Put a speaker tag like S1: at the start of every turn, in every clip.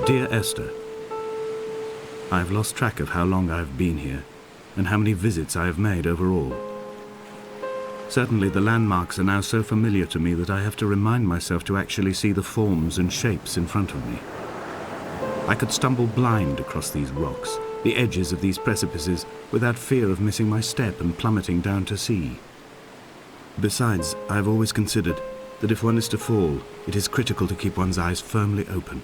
S1: Dear Esther, I have lost track of how long I have been here and how many visits I have made overall. Certainly the landmarks are now so familiar to me that I have to remind myself to actually see the forms and shapes in front of me. I could stumble blind across these rocks, the edges of these precipices, without fear of missing my step and plummeting down to sea. Besides, I have always considered that if one is to fall, it is critical to keep one's eyes firmly open.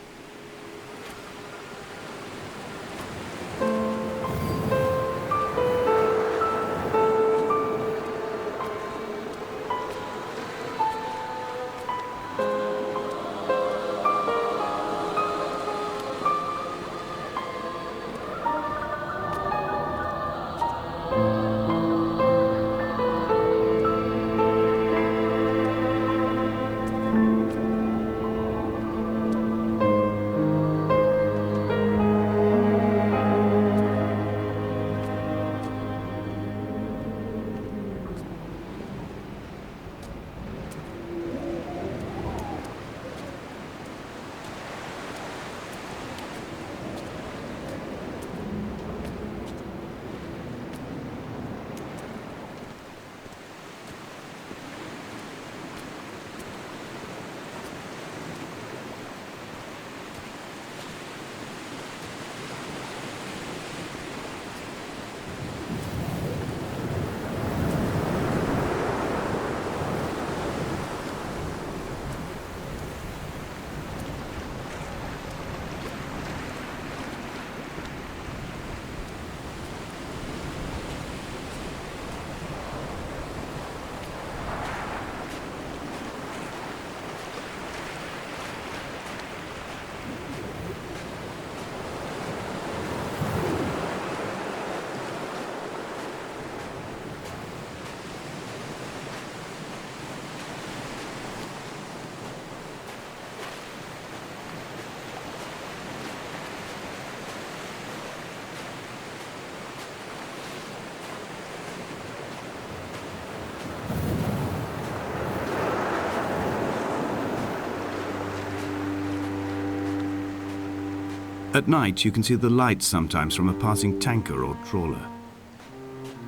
S1: At night, you can see the lights sometimes from a passing tanker or trawler.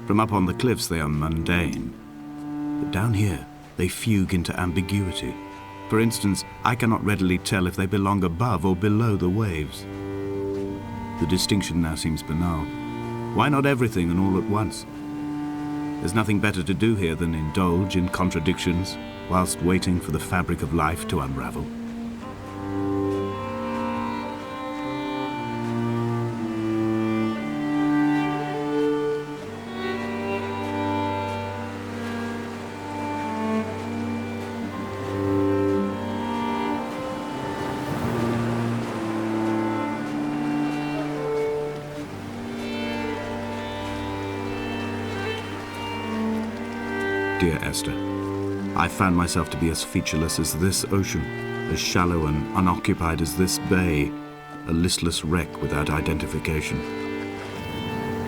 S1: From up on the cliffs, they are mundane. But down here, they fugue into ambiguity. For instance, I cannot readily tell if they belong above or below the waves. The distinction now seems banal. Why not everything and all at once? There's nothing better to do here than indulge in contradictions whilst waiting for the fabric of life to unravel. Dear Esther, I found myself to be as featureless as this ocean, as shallow and unoccupied as this bay, a listless wreck without identification.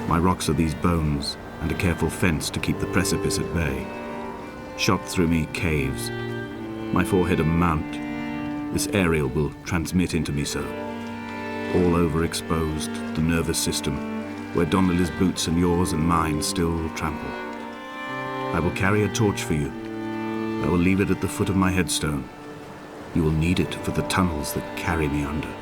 S1: My rocks are these bones, and a careful fence to keep the precipice at bay. Shot through me caves, my forehead a mount. This aerial will transmit into me so. All overexposed, the nervous system, where Donnelly's boots and yours and mine still trample. I will carry a torch for you. I will leave it at the foot of my headstone. You will need it for the tunnels that carry me under.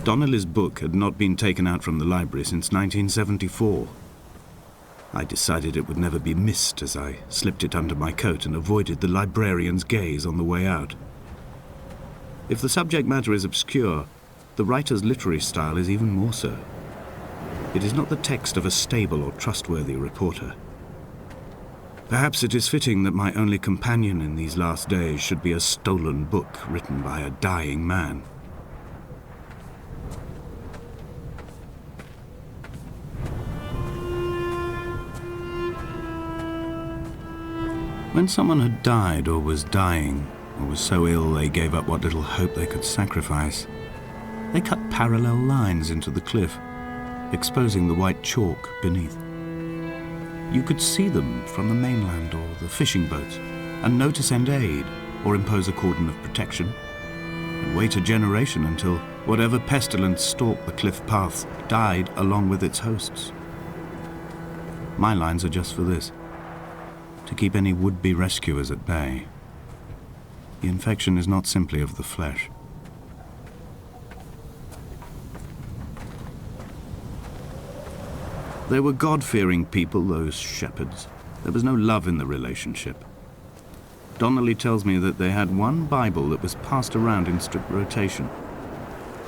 S1: Donnelly's book had not been taken out from the library since 1974. I decided it would never be missed as I slipped it under my coat and avoided the librarian's gaze on the way out. If the subject matter is obscure, the writer's literary style is even more so. It is not the text of a stable or trustworthy reporter. Perhaps it is fitting that my only companion in these last days should be a stolen book written by a dying man. When someone had died or was dying, or was so ill they gave up what little hope they could sacrifice, they cut parallel lines into the cliff, exposing the white chalk beneath. You could see them from the mainland or the fishing boats, and know to send aid or impose a cordon of protection, and wait a generation until whatever pestilence stalked the cliff paths died along with its hosts. My lines are just for this, to keep any would-be rescuers at bay. The infection is not simply of the flesh. They were God-fearing people, those shepherds. There was no love in the relationship. Donnelly tells me that they had one Bible that was passed around in strict rotation.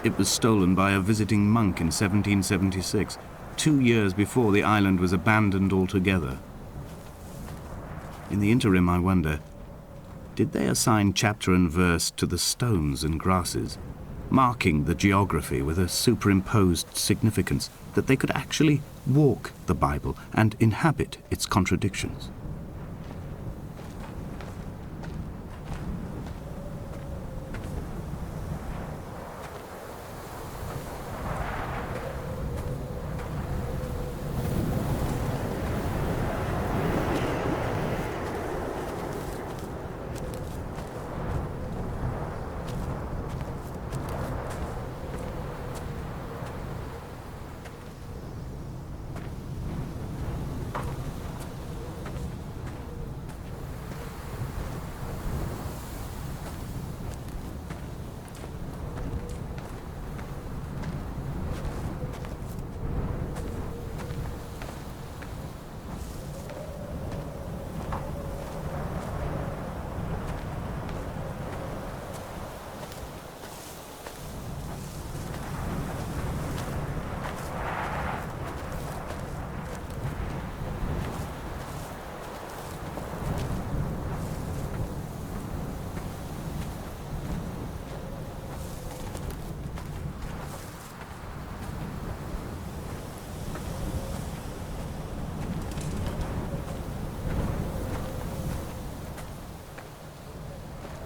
S1: It was stolen by a visiting monk in 1776, 2 years before the island was abandoned altogether. In the interim, I wonder, did they assign chapter and verse to the stones and grasses, marking the geography with a superimposed significance that they could actually walk the Bible and inhabit its contradictions?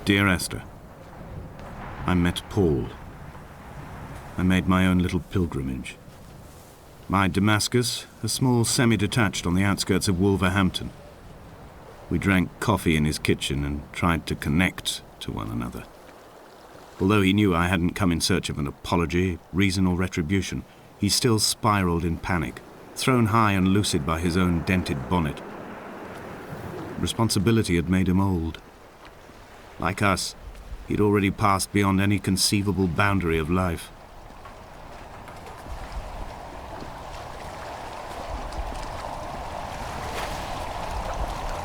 S1: Dear Esther, I met Paul. I made my own little pilgrimage. My Damascus, a small semi-detached on the outskirts of Wolverhampton. We drank coffee in his kitchen and tried to connect to one another. Although he knew I hadn't come in search of an apology, reason or retribution, he still spiraled in panic, thrown high and lucid by his own dented bonnet. Responsibility had made him old. Like us, he'd already passed beyond any conceivable boundary of life.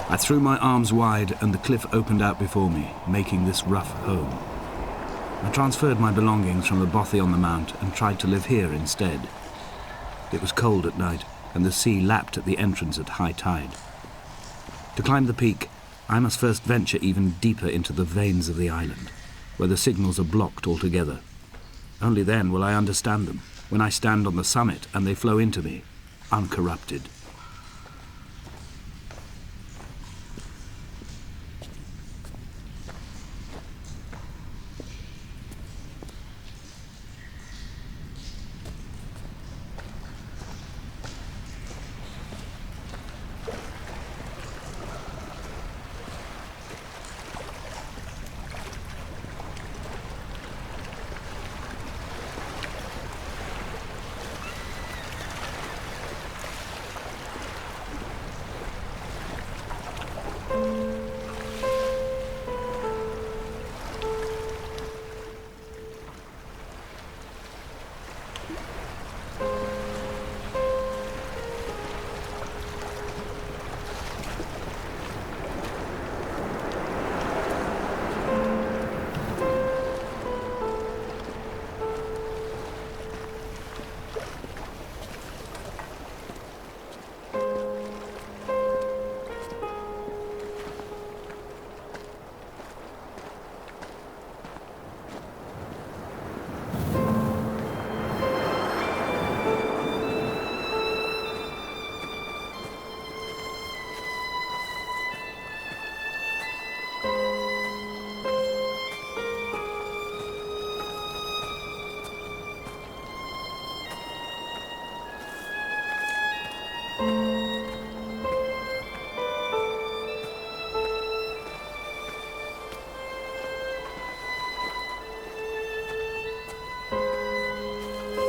S1: I threw my arms wide and the cliff opened out before me, making this rough home. I transferred my belongings from the bothy on the mount and tried to live here instead. It was cold at night and the sea lapped at the entrance at high tide. To climb the peak, I must first venture even deeper into the veins of the island, where the signals are blocked altogether. Only then will I understand them, when I stand on the summit and they flow into me, uncorrupted.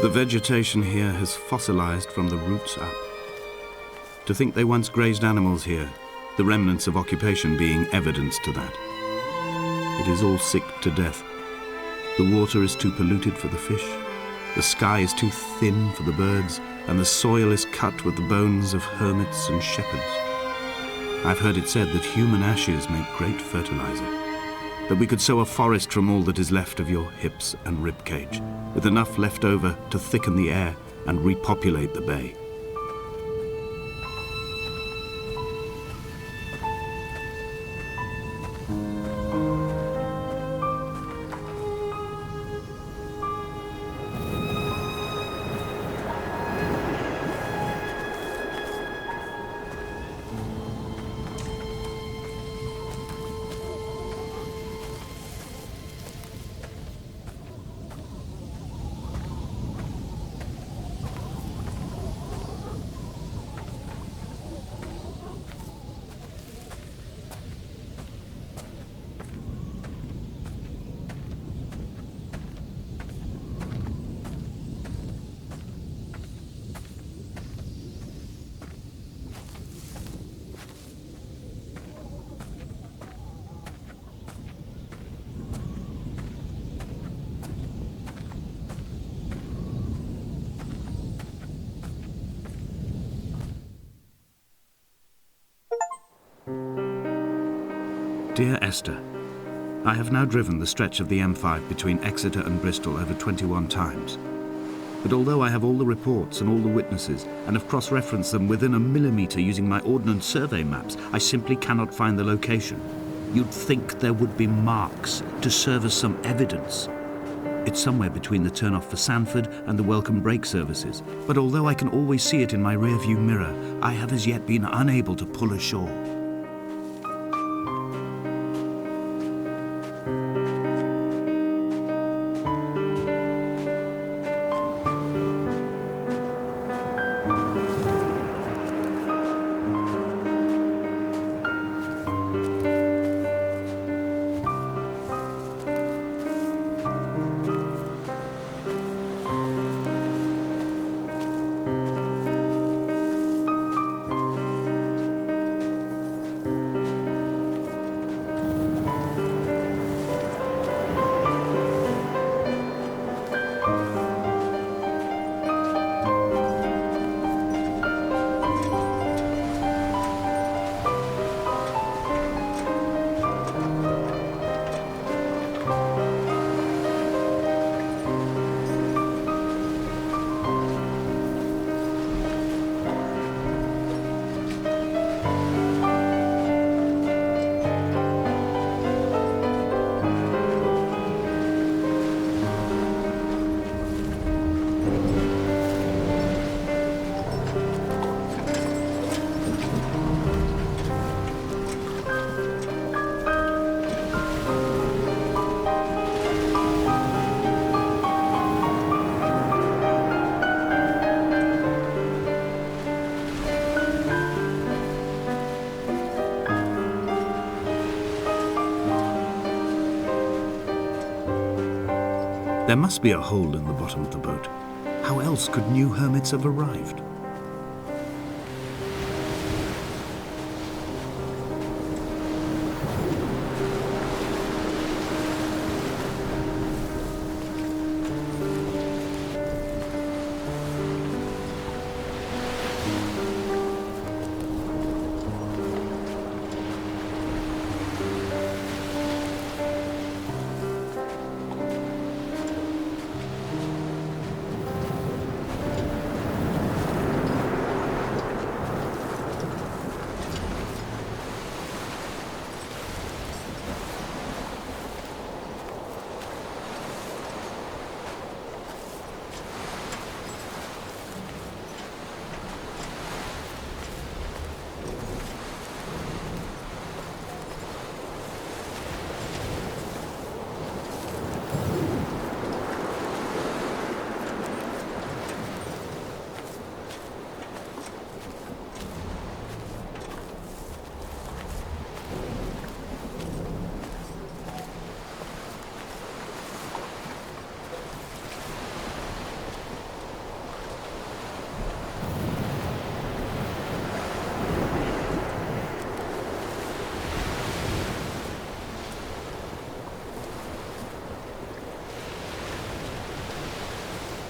S1: The vegetation here has fossilized from the roots up. To think they once grazed animals here, the remnants of occupation being evidence to that. It is all sick to death. The water is too polluted for the fish, the sky is too thin for the birds, and the soil is cut with the bones of hermits and shepherds. I've heard it said that human ashes make great fertilizer, that we could sow a forest from all that is left of your hips and ribcage, with enough left over to thicken the air and repopulate the bay. Dear Esther, I have now driven the stretch of the M5 between Exeter and Bristol over 21 times. But although I have all the reports and all the witnesses, and have cross-referenced them within a millimetre using my Ordnance Survey maps, I simply cannot find the location. You'd think there would be marks to serve as some evidence. It's somewhere between the turn-off for Sanford and the welcome brake services, but although I can always see it in my rear-view mirror, I have as yet been unable to pull ashore. There must be a hole in the bottom of the boat. How else could new hermits have arrived?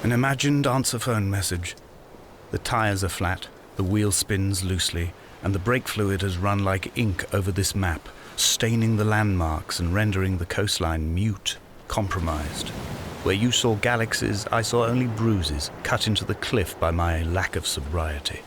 S1: An imagined answer phone message. The tires are flat, the wheel spins loosely, and the brake fluid has run like ink over this map, staining the landmarks and rendering the coastline mute, compromised. Where you saw galaxies, I saw only bruises cut into the cliff by my lack of sobriety.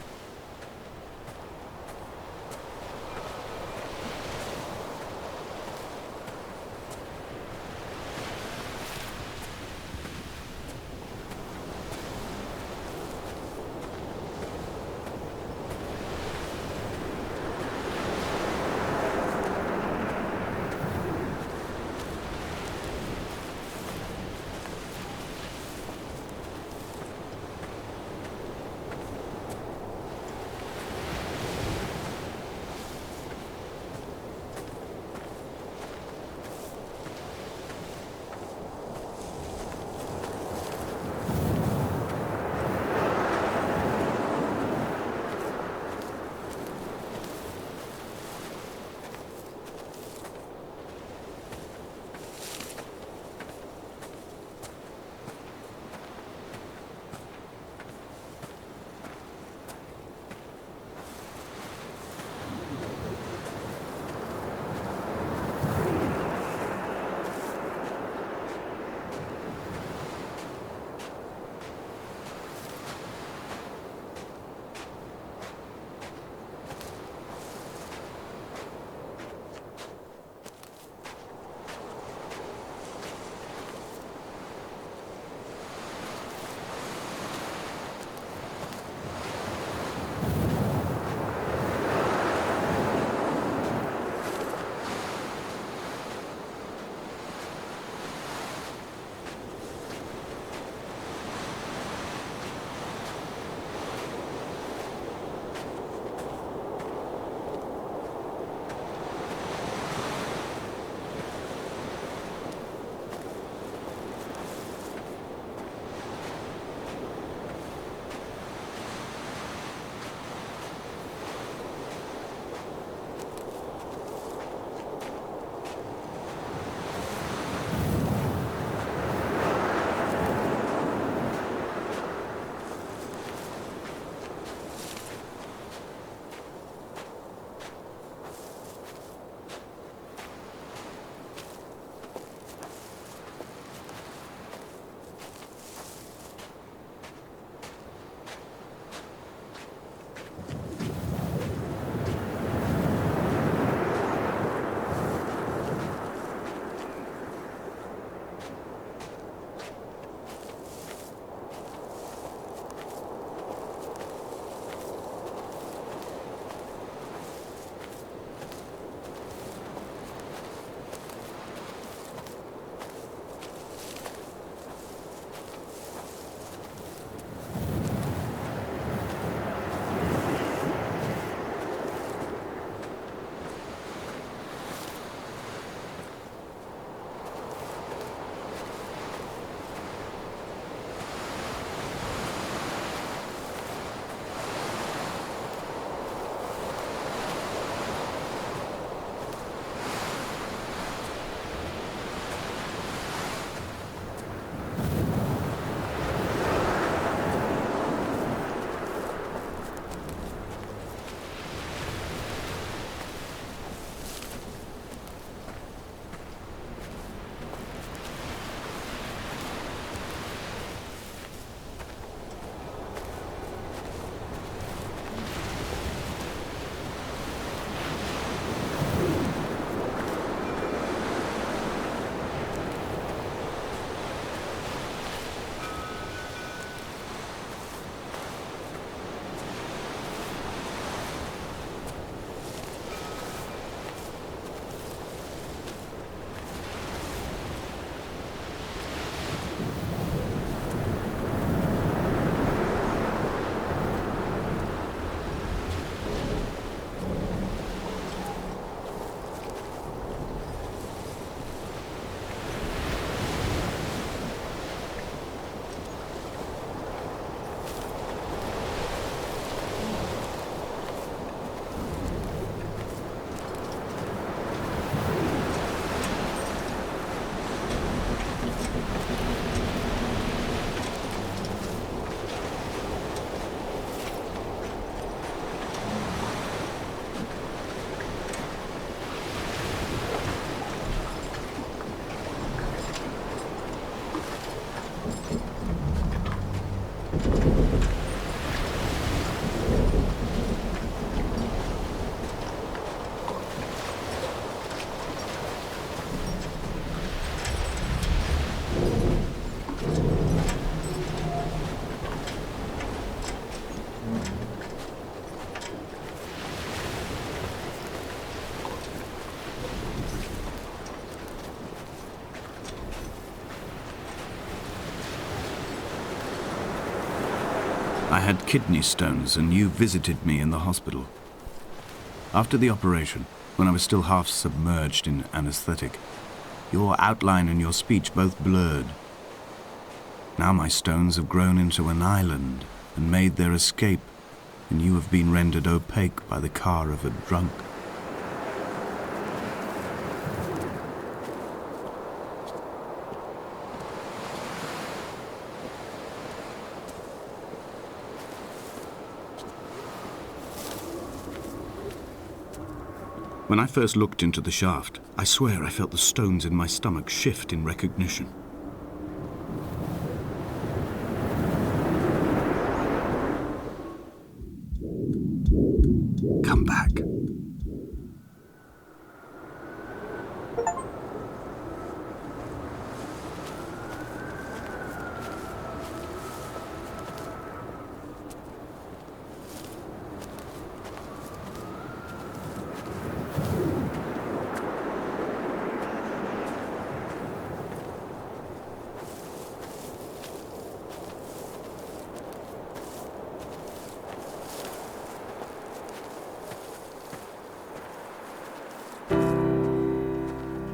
S1: I had kidney stones, and you visited me in the hospital. After the operation, when I was still half submerged in anesthetic, your outline and your speech both blurred. Now my stones have grown into an island and made their escape, and you have been rendered opaque by the car of a drunk. When I first looked into the shaft, I swear I felt the stones in my stomach shift in recognition. Come back.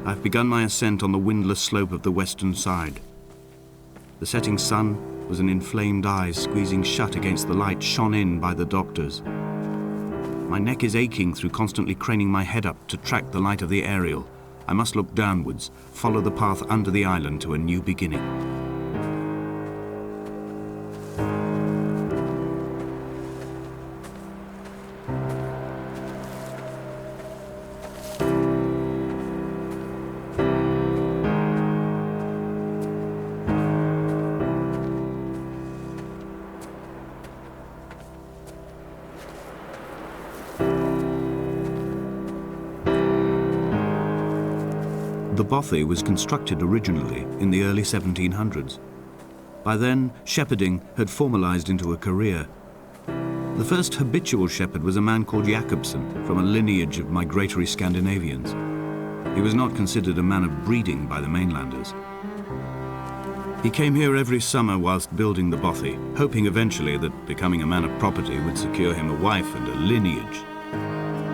S1: I've begun my ascent on the windless slope of the western side. The setting sun was an inflamed eye squeezing shut against the light shone in by the doctors. My neck is aching through constantly craning my head up to track the light of the aerial. I must look downwards, follow the path under the island to a new beginning. The bothy was constructed originally in the early 1700s. By then, shepherding had formalized into a career. The first habitual shepherd was a man called Jacobson, from a lineage of migratory Scandinavians. He was not considered a man of breeding by the mainlanders. He came here every summer whilst building the bothy, hoping eventually that becoming a man of property would secure him a wife and a lineage.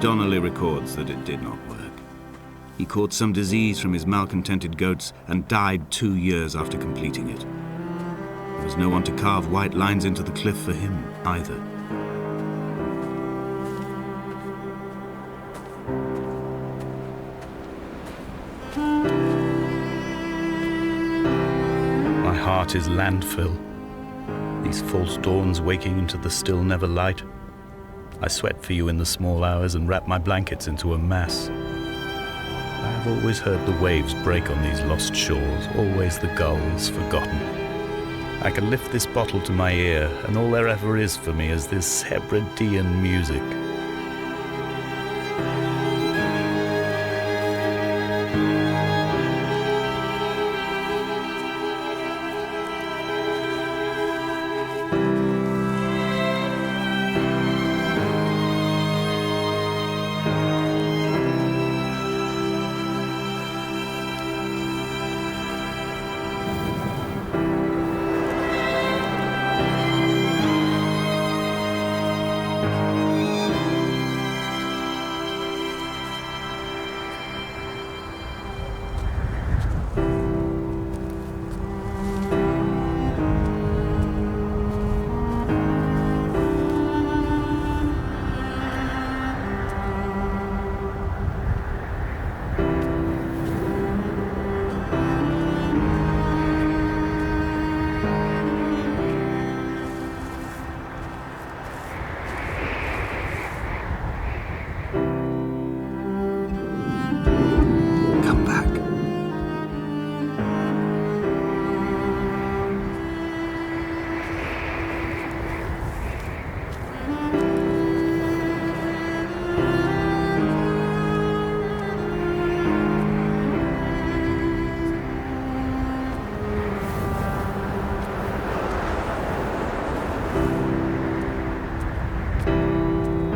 S1: Donnelly records that it did not work. He caught some disease from his malcontented goats and died 2 years after completing it. There was no one to carve white lines into the cliff for him either.
S2: My heart is landfill. These false dawns waking into the still never light. I sweat for you in the small hours and wrap my blankets into a mass. I have always heard the waves break on these lost shores, always the gulls forgotten. I can lift this bottle to my ear, and all there ever is for me is this Hebridean music.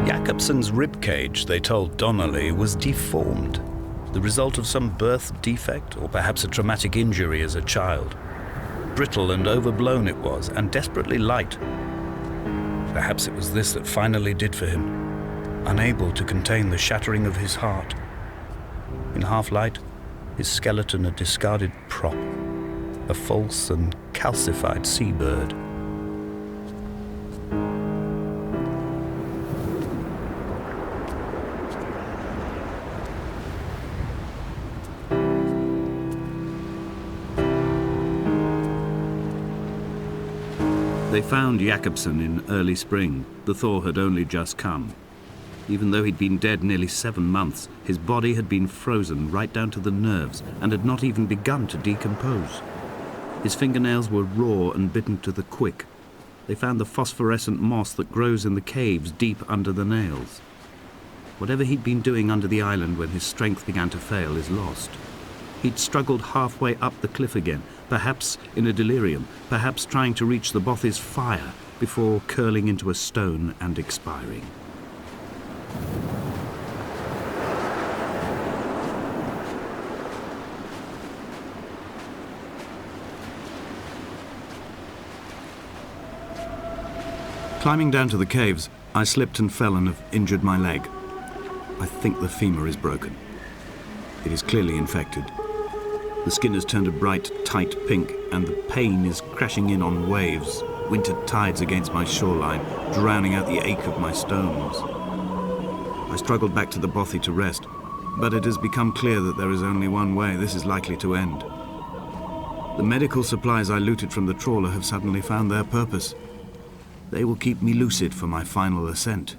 S2: Jacobson's ribcage, they told Donnelly, was deformed, the result of some birth defect or perhaps a traumatic injury as a child. Brittle and overblown it was, and desperately light. Perhaps it was this that finally did for him, unable to contain the shattering of his heart. In half-light, his skeleton a discarded prop, a false and calcified seabird.
S1: They found Jacobson in early spring. The thaw had only just come. Even though he'd been dead nearly 7 months, his body had been frozen right down to the nerves and had not even begun to decompose. His fingernails were raw and bitten to the quick. They found the phosphorescent moss that grows in the caves deep under the nails. Whatever he'd been doing under the island when his strength began to fail is lost. He'd struggled halfway up the cliff again, perhaps in a delirium, perhaps trying to reach the Bothy's fire before curling into a stone and expiring. Climbing down to the caves, I slipped and fell and have injured my leg. I think the femur is broken. It is clearly infected. The skin has turned a bright, tight pink, and the pain is crashing in on waves, winter tides against my shoreline, drowning out the ache of my stones. I struggled back to the Bothy to rest, but it has become clear that there is only one way this is likely to end. The medical supplies I looted from the trawler have suddenly found their purpose. They will keep me lucid for my final ascent.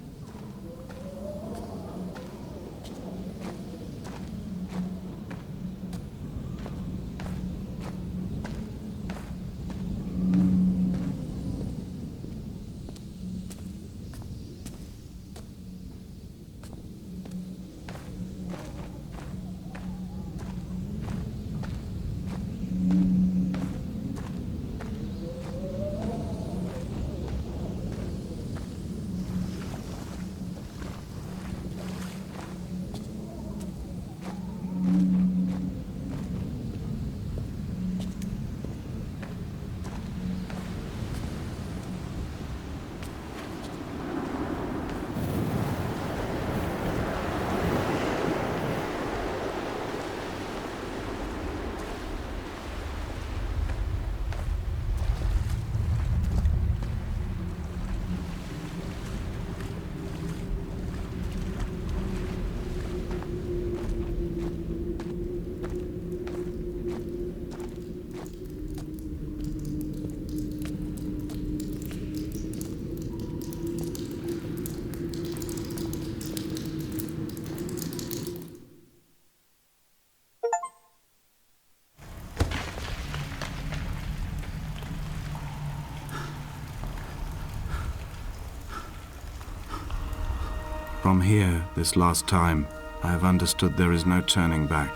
S1: From here, this last time, I have understood there is no turning back.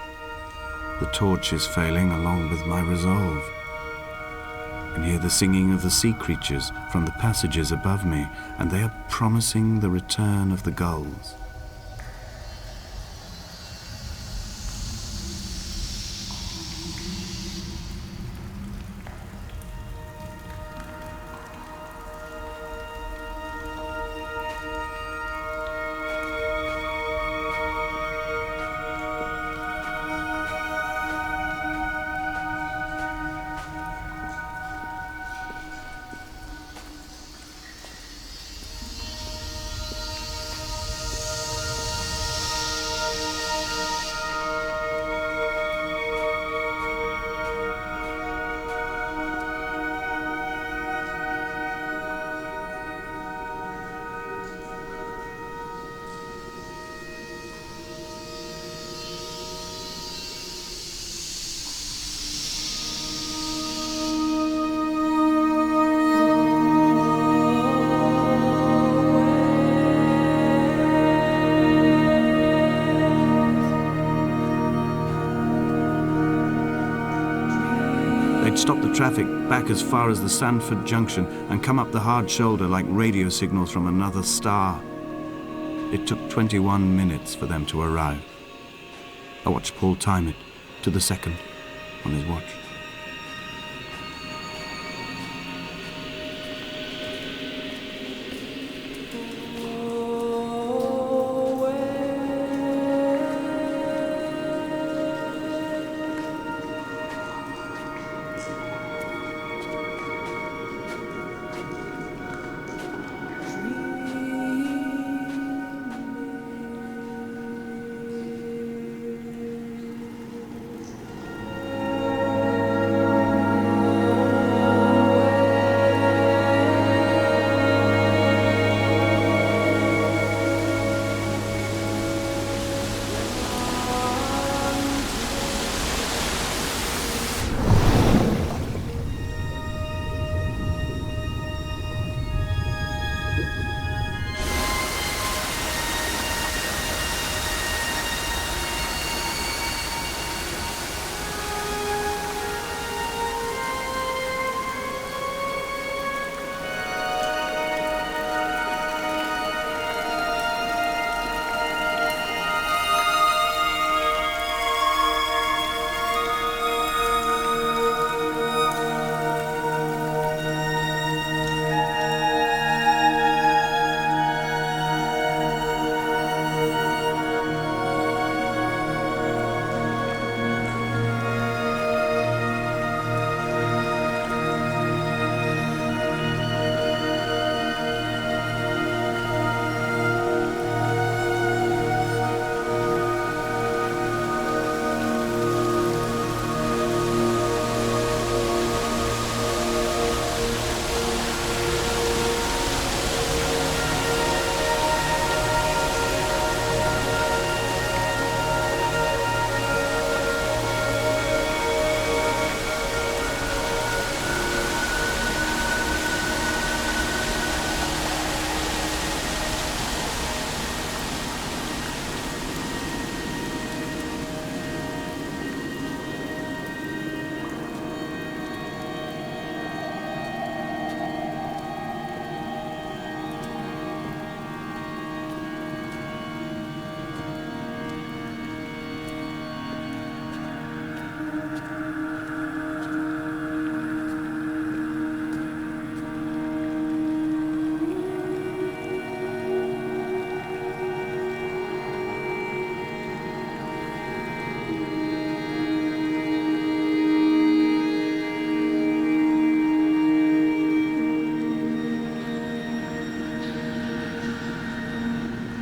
S1: The torch is failing along with my resolve. I can hear the singing of the sea creatures from the passages above me, and they are promising the return of the gulls. Stop the traffic back as far as the Sandford Junction and come up the hard shoulder like radio signals from another star. It took 21 minutes for them to arrive. I watched Paul time it to the second on his watch.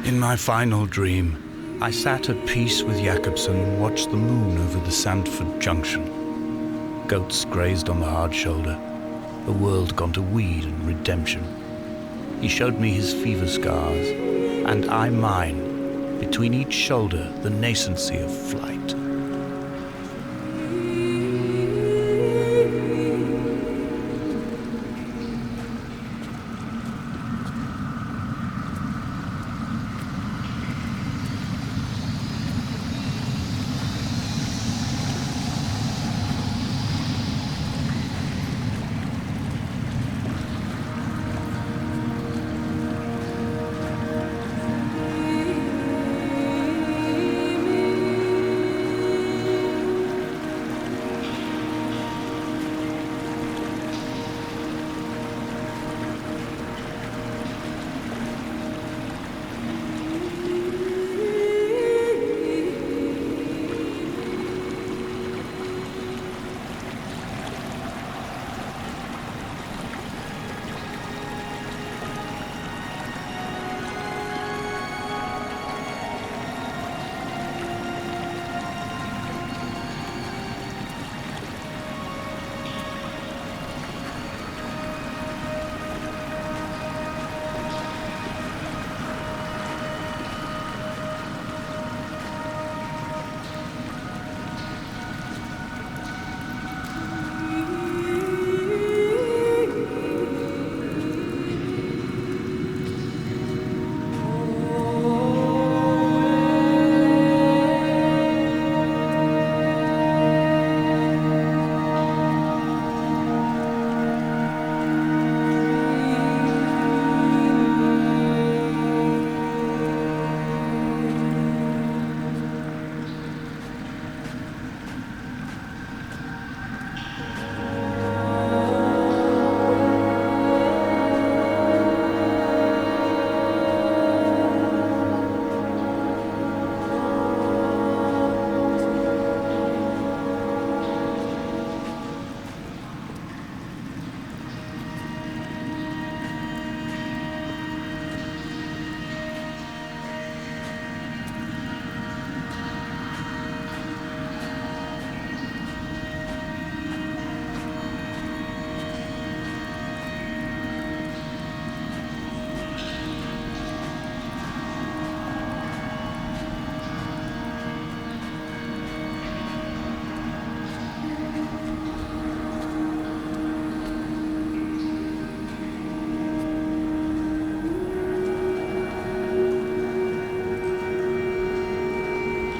S2: In my final dream, I sat at peace with Jacobson and watched the moon over the Sandford Junction. Goats grazed on the hard shoulder, a world gone to weed and redemption. He showed me his fever scars, and I mine, between each shoulder the nascency of flight.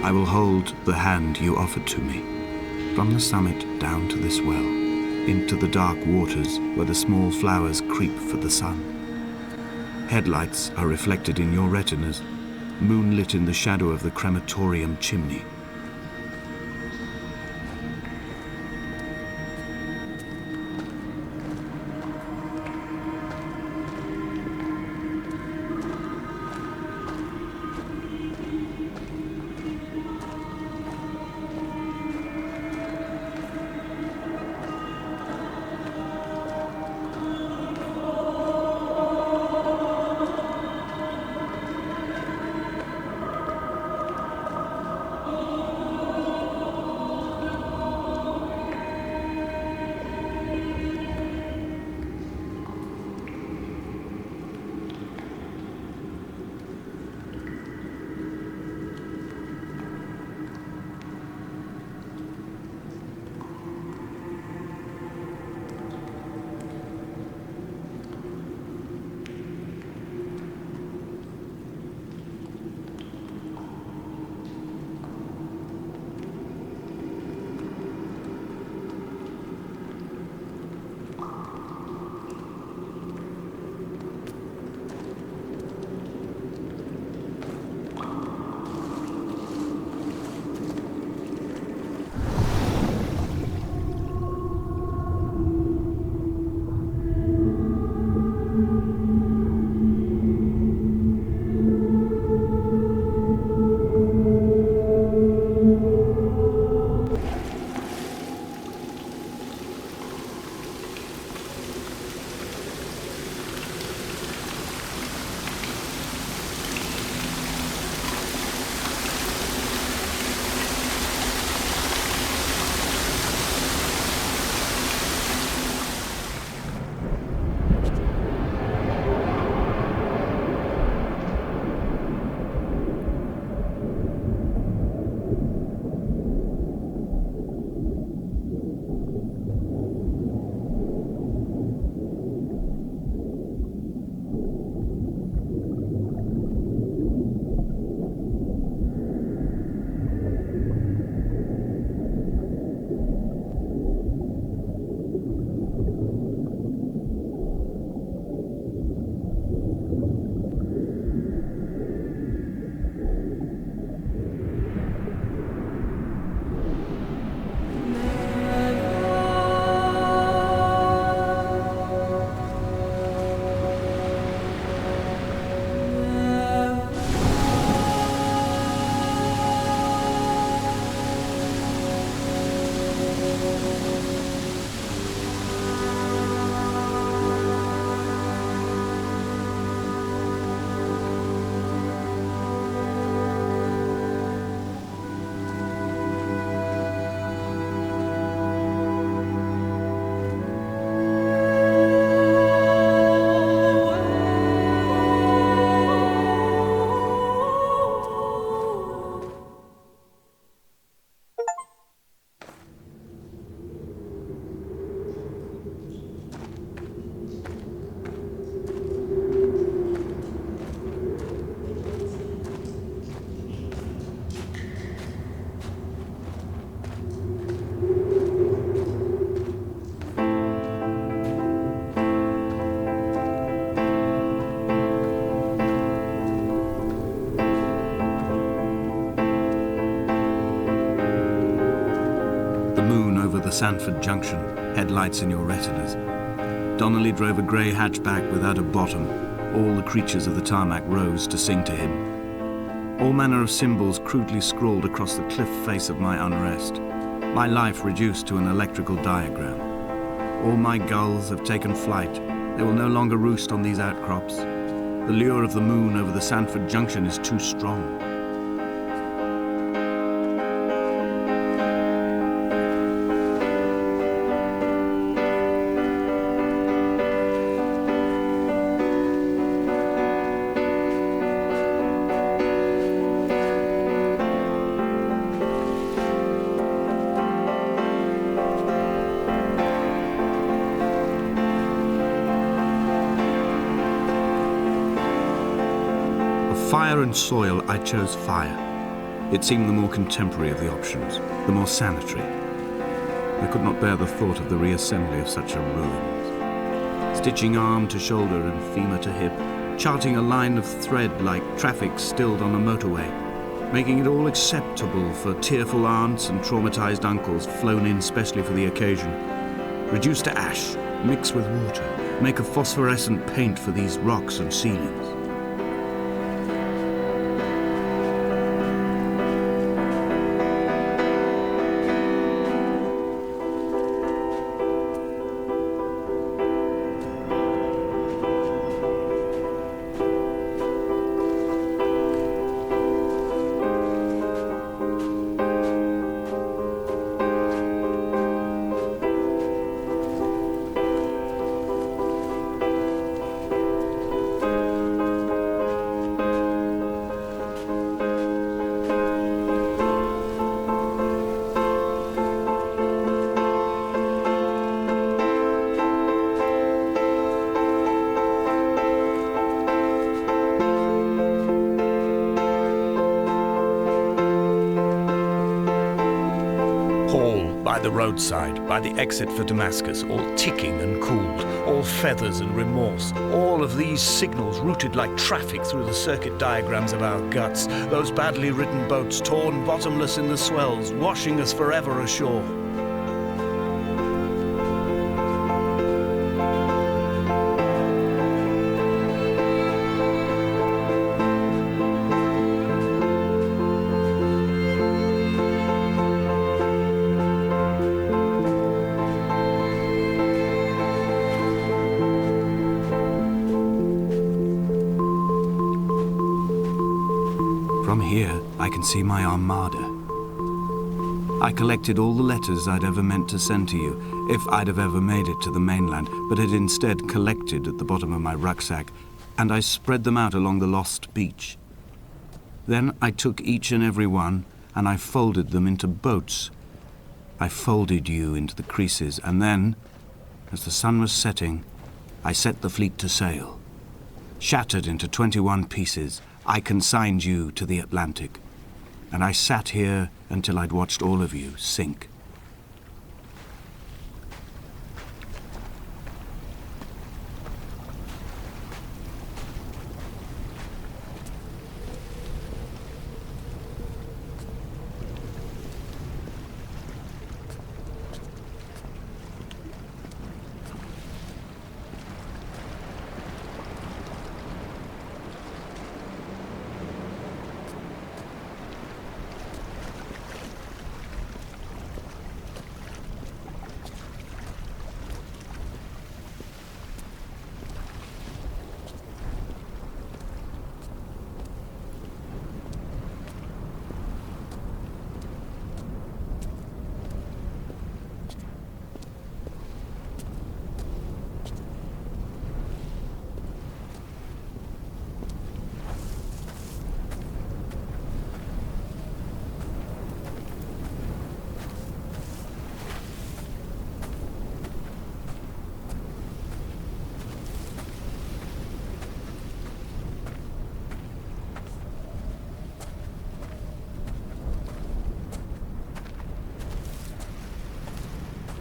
S1: I will hold the hand you offered to me, from the summit down to this well, into the dark waters where the small flowers creep for the sun. Headlights are reflected in your retinas, moonlit in the shadow of the crematorium chimney. Sanford Junction, headlights in your retinas. Donnelly drove a grey hatchback without a bottom. All the creatures of the tarmac rose to sing to him. All manner of symbols crudely scrawled across the cliff face of my unrest. My life reduced to an electrical diagram. All my gulls have taken flight. They will no longer roost on these outcrops. The lure of the moon over the Sanford Junction is too strong. Fire and soil, I chose fire. It seemed the more contemporary of the options, the more sanitary. I could not bear the thought of the reassembly of such a ruin. Stitching arm to shoulder and femur to hip, charting a line of thread like traffic stilled on a motorway, making it all acceptable for tearful aunts and traumatized uncles flown in specially for the occasion. Reduce to ash, mix with water, make a phosphorescent paint for these rocks and ceilings.
S2: By the roadside, by the exit for Damascus, all ticking and cooled, all feathers and remorse, all of these signals routed like traffic through the circuit diagrams of our guts, those badly written boats torn bottomless in the swells, washing us forever ashore.
S1: From here, I can see my armada. I collected all the letters I'd ever meant to send to you, if I'd have ever made it to the mainland, but had instead collected at the bottom of my rucksack, and I spread them out along the lost beach. Then I took each and every one, and I folded them into boats. I folded you into the creases, and then, as the sun was setting, I set the fleet to sail. Shattered into 21 pieces, I consigned you to the Atlantic, and I sat here until I'd watched all of you sink.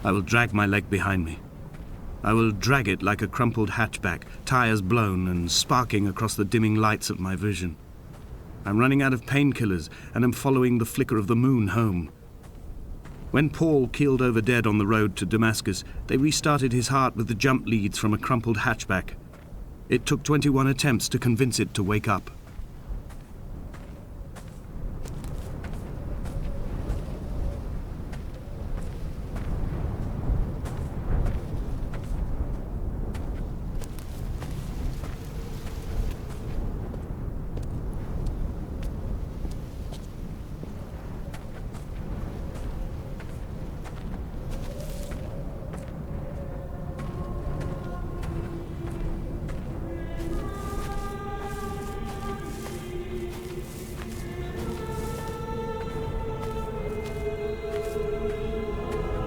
S1: I will drag my leg behind me. I will drag it like a crumpled hatchback, tires blown and sparking across the dimming lights of my vision. I'm running out of painkillers and am following the flicker of the moon home. When Paul keeled over dead on the road to Damascus, they restarted his heart with the jump leads from a crumpled hatchback. It took 21 attempts to convince it to wake up.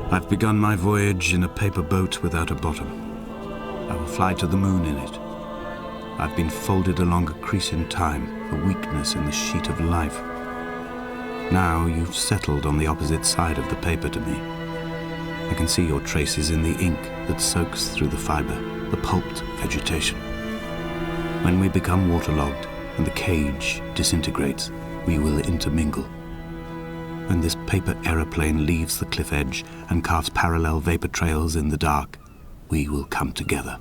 S1: I've begun my voyage in a paper boat without a bottom. I will fly to the moon in it. I've been folded along a crease in time, a weakness in the sheet of life. Now you've settled on the opposite side of the paper to me. I can see your traces in the ink that soaks through the fiber, the pulped vegetation. When we become waterlogged and the cage disintegrates, we will intermingle. When this paper aeroplane leaves the cliff edge and carves parallel vapor trails in the dark, we will come together.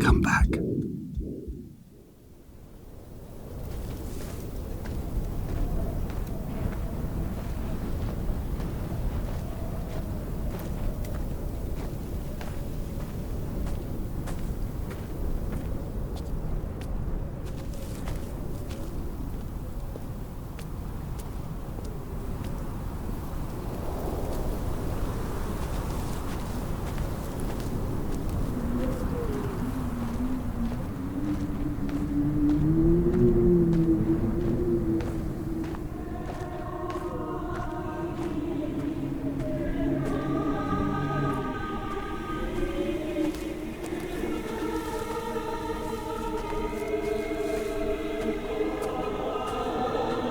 S1: Come back.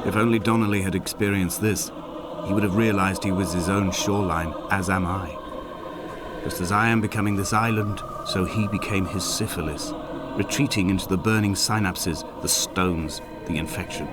S1: If only Donnelly had experienced this, he would have realized he was his own shoreline, as am I. Just as I am becoming this island, so he became his syphilis, retreating into the burning synapses, the stones, the infection.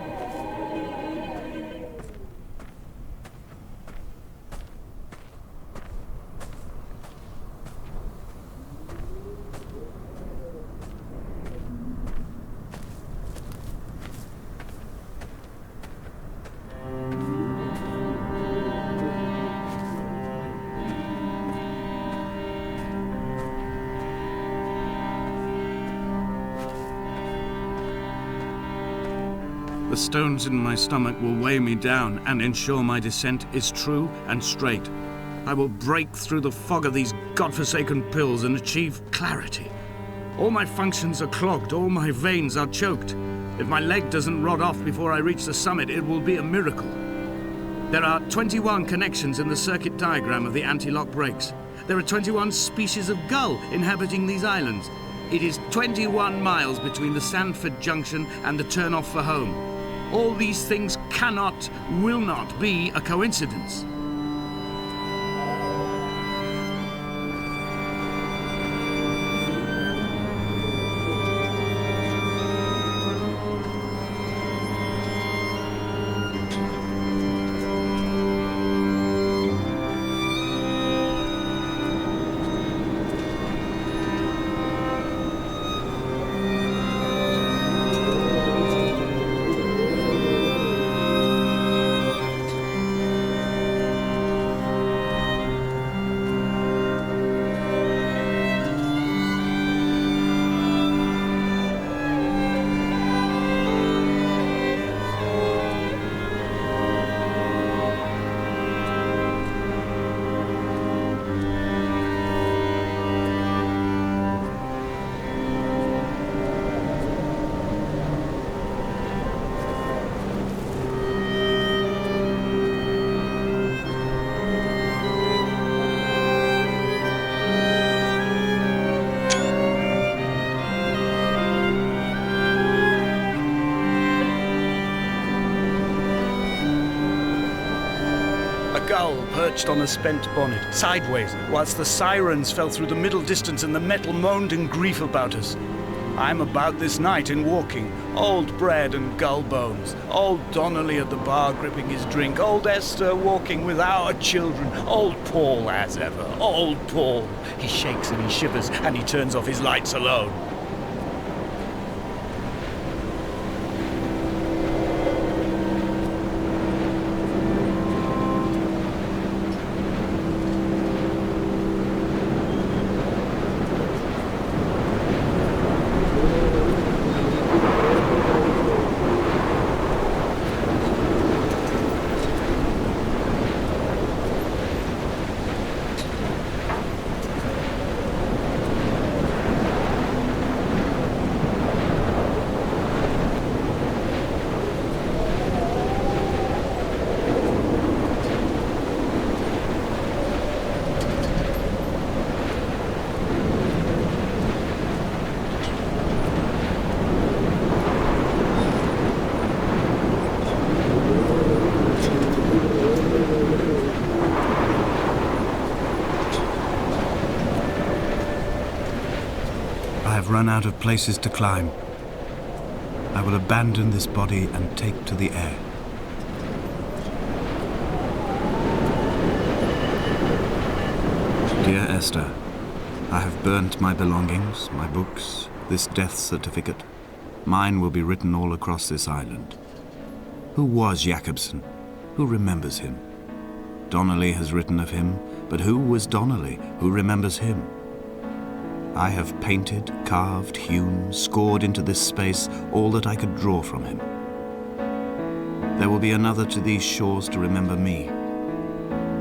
S1: The stones in my stomach will weigh me down and ensure my descent is true and straight. I will break through the fog of these godforsaken pills and achieve clarity. All my functions are clogged, all my veins are choked. If my leg doesn't rot off before I reach the summit, it will be a miracle. There are 21 connections in the circuit diagram of the anti-lock brakes. There are 21 species of gull inhabiting these islands. It is 21 miles between the Sandford Junction and the turn-off for home. All these things cannot, will not be a coincidence.
S2: skull perched on a spent bonnet, sideways, whilst the sirens fell through the middle distance and the metal moaned in grief about us. I'm about this night in walking, old bread and gull bones, old Donnelly at the bar gripping his drink, old Esther walking with our children, old Paul as ever, old Paul. He shakes and he shivers and he turns off his lights alone.
S1: Run out of places to climb. I will abandon this body and take to the air. Dear Esther, I have burnt my belongings, my books, this death certificate. Mine will be written all across this island. Who was Jacobson? Who remembers him? Donnelly has written of him, but who was Donnelly? Who remembers him? I have painted, carved, hewn, scored into this space all that I could draw from him. There will be another to these shores to remember me.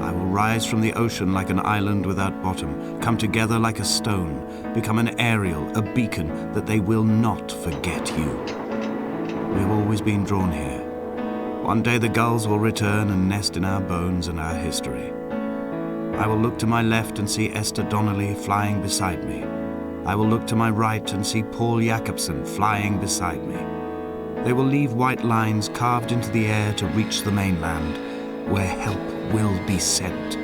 S1: I will rise from the ocean like an island without bottom, come together like a stone, become an aerial, a beacon, that they will not forget you. We have always been drawn here. One day the gulls will return and nest in our bones and our history. I will look to my left and see Esther Donnelly flying beside me. I will look to my right and see Paul Jacobson flying beside me. They will leave white lines carved into the air to reach the mainland, where help will be sent.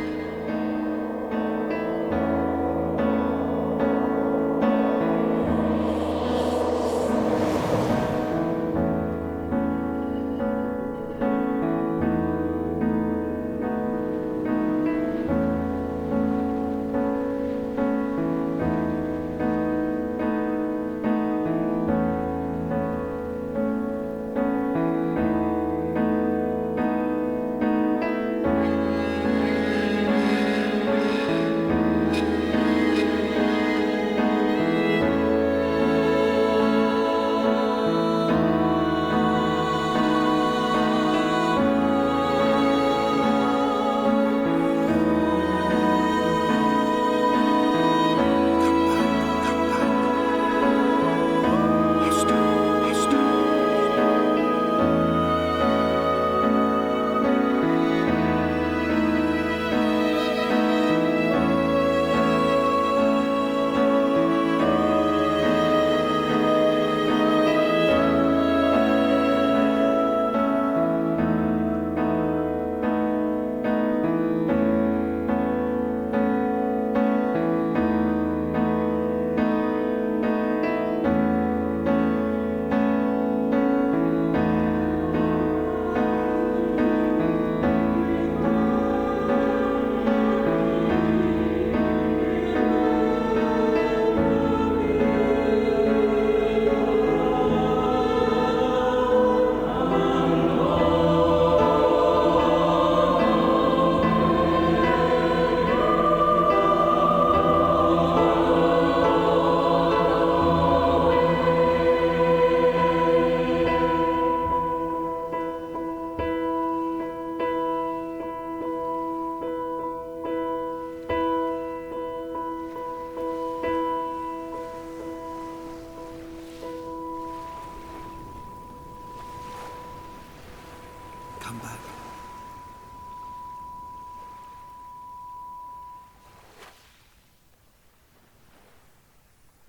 S1: Come back.